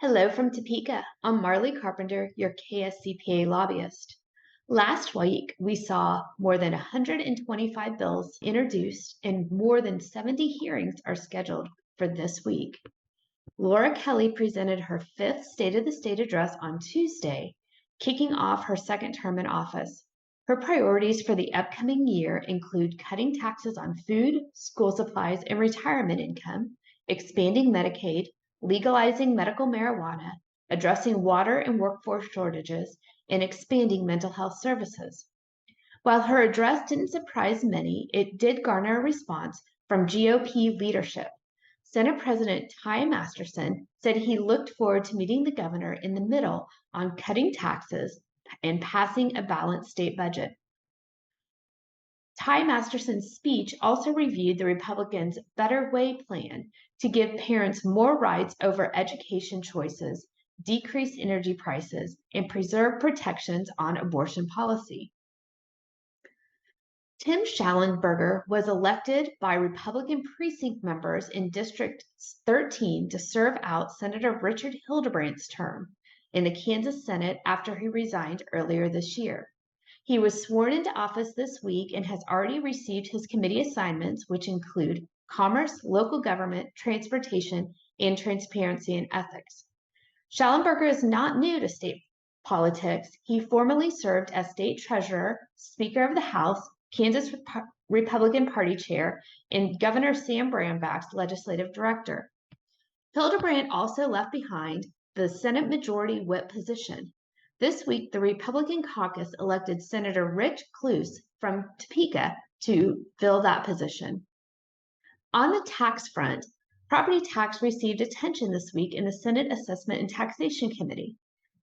Hello from Topeka. I'm Marley Carpenter, your KSCPA lobbyist. Last week, we saw more than 125 bills introduced, and more than 70 hearings are scheduled for this week. Laura Kelly presented her fifth State of the State address on Tuesday, kicking off her second term in office. Her priorities for the upcoming year include cutting taxes on food, school supplies, and retirement income, expanding Medicaid, legalizing medical marijuana, addressing water and workforce shortages, and expanding mental health services. While her address didn't surprise many, it did garner a response from GOP leadership. Senate President Ty Masterson said he looked forward to meeting the governor in the middle on cutting taxes and passing a balanced state budget. Ty Masterson's speech also reviewed the Republicans' Better Way plan to give parents more rights over education choices, decrease energy prices, and preserve protections on abortion policy. Tim Schallenberger was elected by Republican precinct members in District 13 to serve out Senator Richard Hildebrandt's term in the Kansas Senate after he resigned earlier this year. He was sworn into office this week and has already received his committee assignments, which include Commerce, Local Government, Transportation, and Transparency and Ethics. Schallenberger is not new to state politics. He formerly served as state treasurer, Speaker of the House, Kansas Republican Party chair, and Governor Sam Brownback's legislative director. Hildebrandt also left behind the Senate Majority Whip position. This week, the Republican caucus elected Senator Rich Kloos from Topeka to fill that position. On the tax front, property tax received attention this week in the Senate Assessment and Taxation Committee.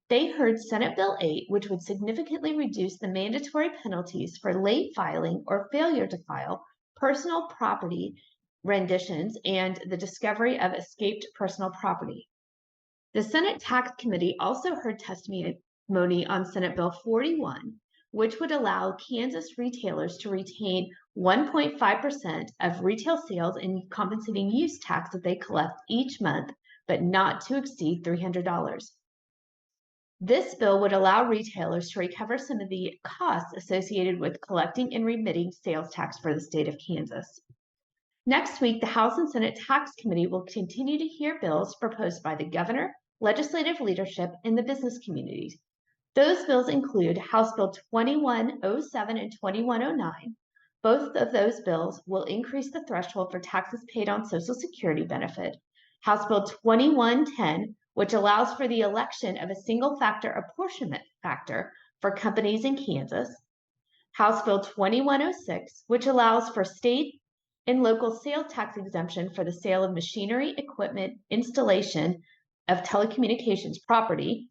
They heard Senate Bill 8, which would significantly reduce the mandatory penalties for late filing or failure to file personal property renditions and the discovery of escaped personal property. The Senate Tax Committee also heard testimony on Senate Bill 41, which would allow Kansas retailers to retain 1.5% of retail sales and compensating use tax that they collect each month, but not to exceed $300. This bill would allow retailers to recover some of the costs associated with collecting and remitting sales tax for the state of Kansas. Next week, the House and Senate Tax Committee will continue to hear bills proposed by the governor, legislative leadership, and the business communities. Those bills include House Bill 2107 and 2109. Both of those bills will increase the threshold for taxes paid on Social Security benefit. House Bill 2110, which allows for the election of a single factor apportionment factor for companies in Kansas. House Bill 2106, which allows for state and local sales tax exemption for the sale of machinery, equipment, installation of telecommunications property.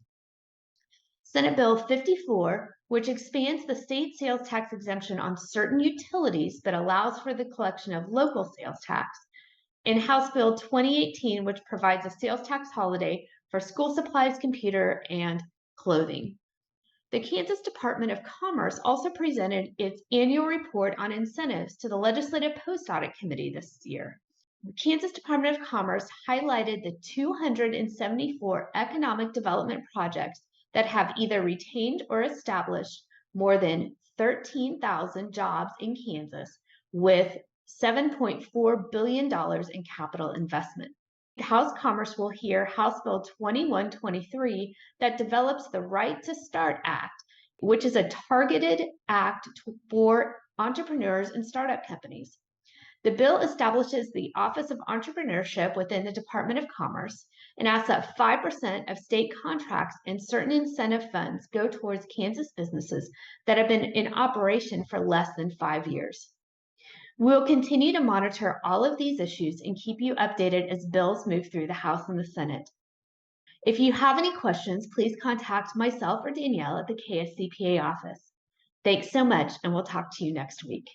Senate Bill 54, which expands the state sales tax exemption on certain utilities but allows for the collection of local sales tax. And House Bill 2018, which provides a sales tax holiday for school supplies, computer, and clothing. The Kansas Department of Commerce also presented its annual report on incentives to the Legislative Post Audit Committee this year. The Kansas Department of Commerce highlighted the 274 economic development projects that have either retained or established more than 13,000 jobs in Kansas with $7.4 billion in capital investment. House Commerce will hear House Bill 2123 that develops the Right to Start Act, which is a targeted act for entrepreneurs and startup companies. The bill establishes the Office of Entrepreneurship within the Department of Commerce and asks that 5% of state contracts and certain incentive funds go towards Kansas businesses that have been in operation for less than 5 years. We'll continue to monitor all of these issues and keep you updated as bills move through the House and the Senate. If you have any questions, please contact myself or Danielle at the KSCPA office. Thanks so much, and we'll talk to you next week.